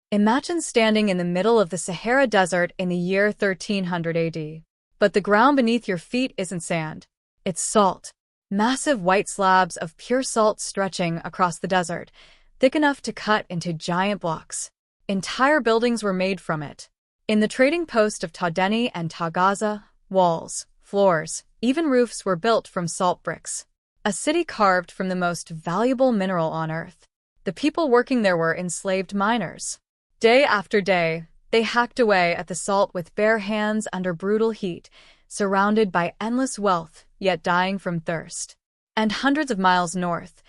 Imagine standing in the middle of the Sahara Desert in the year 1300 AD. But the ground beneath your feet isn't sand. It's salt. Massive white slabs of pure salt stretching across the desert, thick enough to cut into giant blocks. Entire buildings were made from it. In the trading post of Tadeni and Tagaza, walls, floors, even roofs were built from salt bricks. A city carved from the most valuable mineral on earth. The people working there were enslaved miners. Day after day, they hacked away at the salt with bare hands under brutal heat, surrounded by endless wealth, yet dying from thirst. And hundreds of miles north,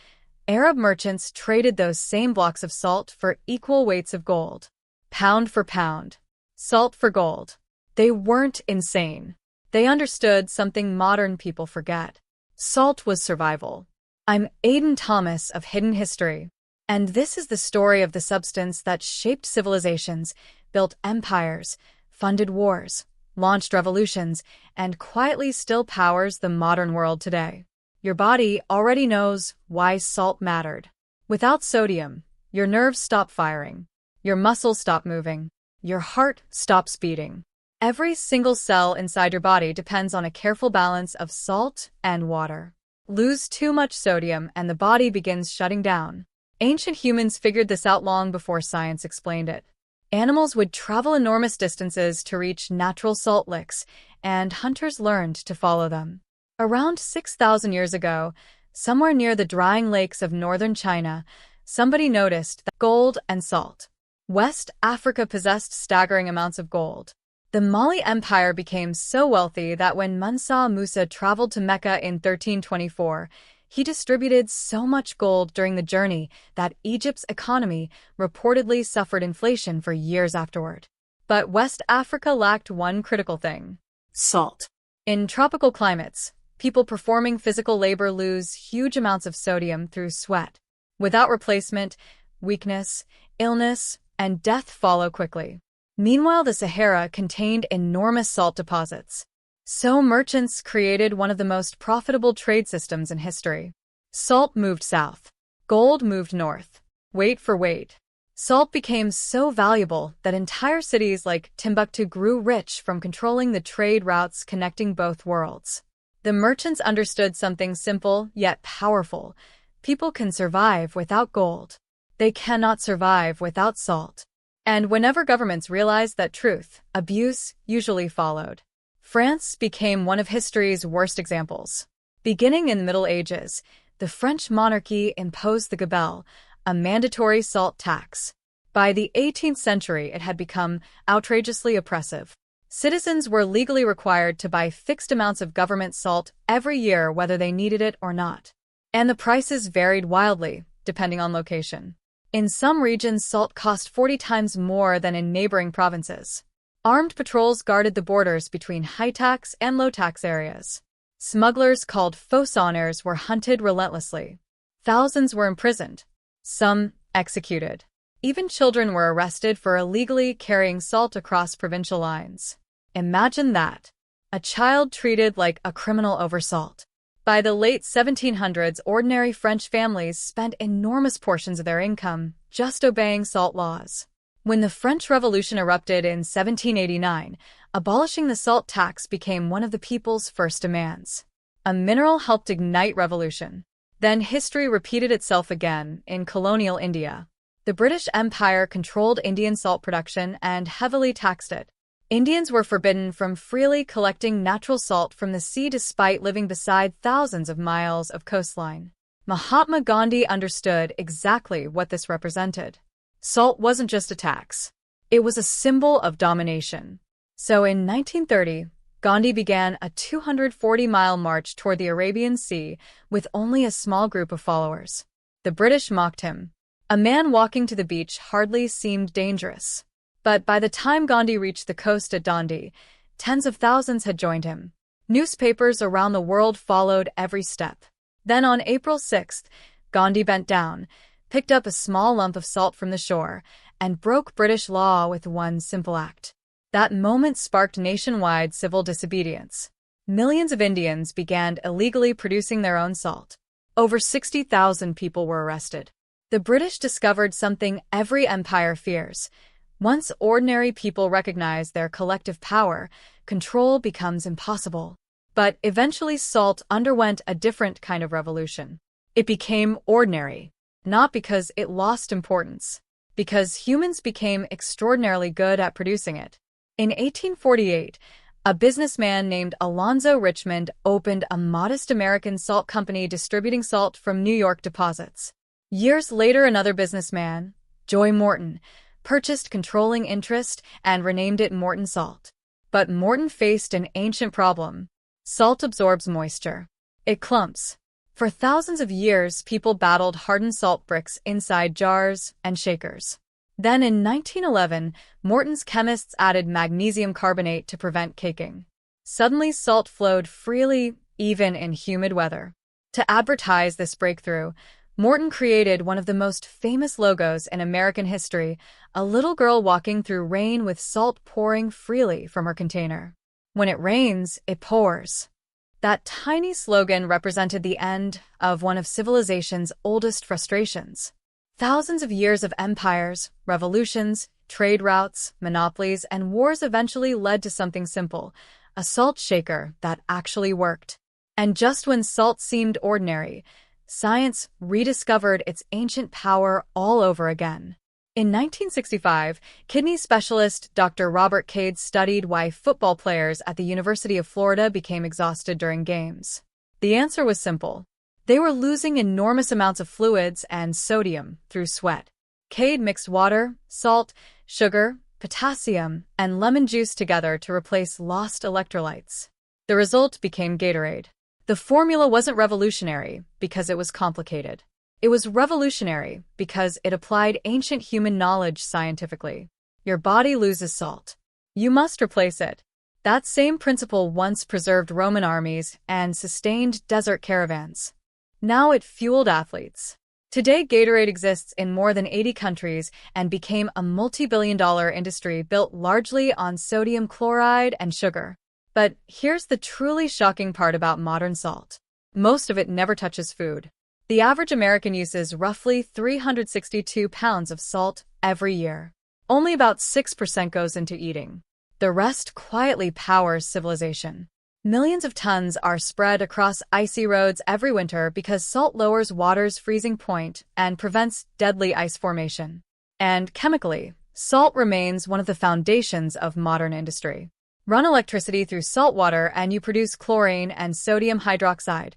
Arab merchants traded those same blocks of salt for equal weights of gold. Pound for pound. Salt for gold. They weren't insane. They understood something modern people forget. Salt was survival. I'm Aidan Thomas of Hidden History. And this is the story of the substance that shaped civilizations, built empires, funded wars, launched revolutions, and quietly still powers the modern world today. Your body already knows why salt mattered. Without sodium, your nerves stop firing, your muscles stop moving, your heart stops beating. Every single cell inside your body depends on a careful balance of salt and water. Lose too much sodium and the body begins shutting down. Ancient humans figured this out long before science explained it. Animals would travel enormous distances to reach natural salt licks, and hunters learned to follow them. Around 6,000 years ago, somewhere near the drying lakes of northern China, somebody noticed that gold and salt. West Africa possessed staggering amounts of gold. The Mali Empire became so wealthy that when Mansa Musa traveled to Mecca in 1324, he distributed so much gold during the journey that Egypt's economy reportedly suffered inflation for years afterward. But West Africa lacked one critical thing: salt. In tropical climates, people performing physical labor lose huge amounts of sodium through sweat. Without replacement, weakness, illness, and death follow quickly. Meanwhile, the Sahara contained enormous salt deposits. So merchants created one of the most profitable trade systems in history. Salt moved south. Gold moved north. Weight for weight. Salt became so valuable that entire cities like Timbuktu grew rich from controlling the trade routes connecting both worlds. The merchants understood something simple yet powerful. People can survive without gold. They cannot survive without salt. And whenever governments realized that truth, abuse usually followed. France became one of history's worst examples. Beginning in the Middle Ages, the French monarchy imposed the gabelle, a mandatory salt tax. By the 18th century, it had become outrageously oppressive. Citizens were legally required to buy fixed amounts of government salt every year whether they needed it or not. And the prices varied wildly, depending on location. In some regions, salt cost 40 times more than in neighboring provinces. Armed patrols guarded the borders between high-tax and low-tax areas. Smugglers called fauxonneurs were hunted relentlessly. Thousands were imprisoned. Some executed. Even children were arrested for illegally carrying salt across provincial lines. Imagine that. A child treated like a criminal over salt. By the late 1700s, ordinary French families spent enormous portions of their income just obeying salt laws. When the French Revolution erupted in 1789, abolishing the salt tax became one of the people's first demands. A mineral helped ignite revolution. Then history repeated itself again in colonial India. The British Empire controlled Indian salt production and heavily taxed it. Indians were forbidden from freely collecting natural salt from the sea despite living beside thousands of miles of coastline. Mahatma Gandhi understood exactly what this represented. Salt wasn't just a tax. It was a symbol of domination. So in 1930, Gandhi began a 240-mile march toward the Arabian Sea with only a small group of followers. The British mocked him. A man walking to the beach hardly seemed dangerous. But by the time Gandhi reached the coast at Dundee, tens of thousands had joined him. Newspapers around the world followed every step. Then on April 6th, Gandhi bent down, picked up a small lump of salt from the shore, and broke British law with one simple act. That moment sparked nationwide civil disobedience. Millions of Indians began illegally producing their own salt. Over 60,000 people were arrested. The British discovered something every empire fears. Once ordinary people recognize their collective power, control becomes impossible. But eventually salt underwent a different kind of revolution. It became ordinary, not because it lost importance, because humans became extraordinarily good at producing it. In 1848, a businessman named Alonzo Richmond opened a modest American salt company distributing salt from New York deposits. Years later, another businessman, Joy Morton, purchased controlling interest and renamed it Morton Salt. But Morton faced an ancient problem. Salt absorbs moisture. It clumps. For thousands of years, people battled hardened salt bricks inside jars and shakers. Then in 1911, Morton's chemists added magnesium carbonate to prevent caking. Suddenly, salt flowed freely, even in humid weather. To advertise this breakthrough, Morton created one of the most famous logos in American history, a little girl walking through rain with salt pouring freely from her container. When it rains, it pours. That tiny slogan represented the end of one of civilization's oldest frustrations. Thousands of years of empires, revolutions, trade routes, monopolies, and wars eventually led to something simple, a salt shaker that actually worked. And just when salt seemed ordinary, science rediscovered its ancient power all over again. In 1965, kidney specialist Dr. Robert Cade studied why football players at the University of Florida became exhausted during games. The answer was simple. They were losing enormous amounts of fluids and sodium through sweat. Cade mixed water, salt, sugar, potassium, and lemon juice together to replace lost electrolytes. The result became Gatorade. The formula wasn't revolutionary because it was complicated. It was revolutionary because it applied ancient human knowledge scientifically. Your body loses salt. You must replace it. That same principle once preserved Roman armies and sustained desert caravans. Now it fueled athletes. Today, Gatorade exists in more than 80 countries and became a multi-billion-dollar industry built largely on sodium chloride and sugar. But here's the truly shocking part about modern salt. Most of it never touches food. The average American uses roughly 362 pounds of salt every year. Only about 6% goes into eating. The rest quietly powers civilization. Millions of tons are spread across icy roads every winter because salt lowers water's freezing point and prevents deadly ice formation. And chemically, salt remains one of the foundations of modern industry. Run electricity through salt water and you produce chlorine and sodium hydroxide,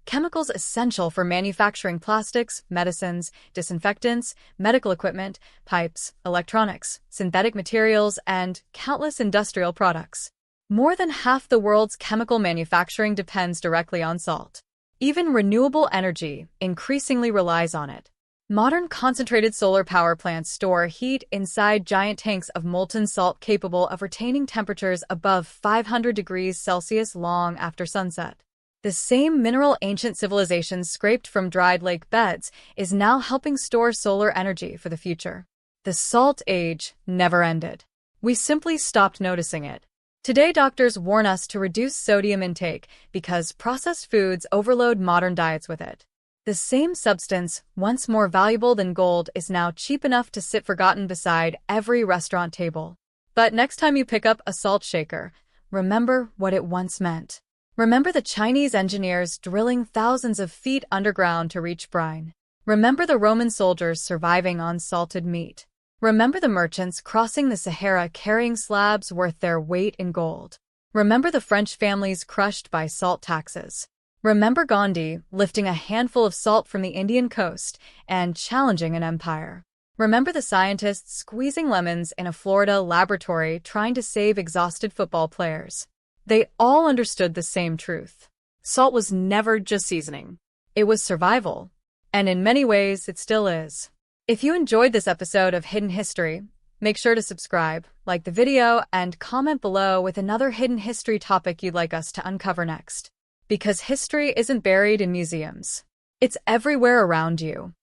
chemicals essential for manufacturing plastics, medicines, disinfectants, medical equipment, pipes, electronics, synthetic materials, and countless industrial products. More than half the world's chemical manufacturing depends directly on salt. Even renewable energy increasingly relies on it. Modern concentrated solar power plants store heat inside giant tanks of molten salt capable of retaining temperatures above 500 degrees Celsius long after sunset. The same mineral ancient civilizations scraped from dried lake beds is now helping store solar energy for the future. The salt age never ended. We simply stopped noticing it. Today, doctors warn us to reduce sodium intake because processed foods overload modern diets with it. The same substance, once more valuable than gold, is now cheap enough to sit forgotten beside every restaurant table. But next time you pick up a salt shaker, remember what it once meant. Remember the Chinese engineers drilling thousands of feet underground to reach brine. Remember the Roman soldiers surviving on salted meat. Remember the merchants crossing the Sahara carrying slabs worth their weight in gold. Remember the French families crushed by salt taxes. Remember Gandhi lifting a handful of salt from the Indian coast and challenging an empire. Remember the scientists squeezing lemons in a Florida laboratory trying to save exhausted football players. They all understood the same truth. Salt was never just seasoning. It was survival. And in many ways, it still is. If you enjoyed this episode of Hidden History, make sure to subscribe, like the video, and comment below with another hidden history topic you'd like us to uncover next. Because history isn't buried in museums. It's everywhere around you.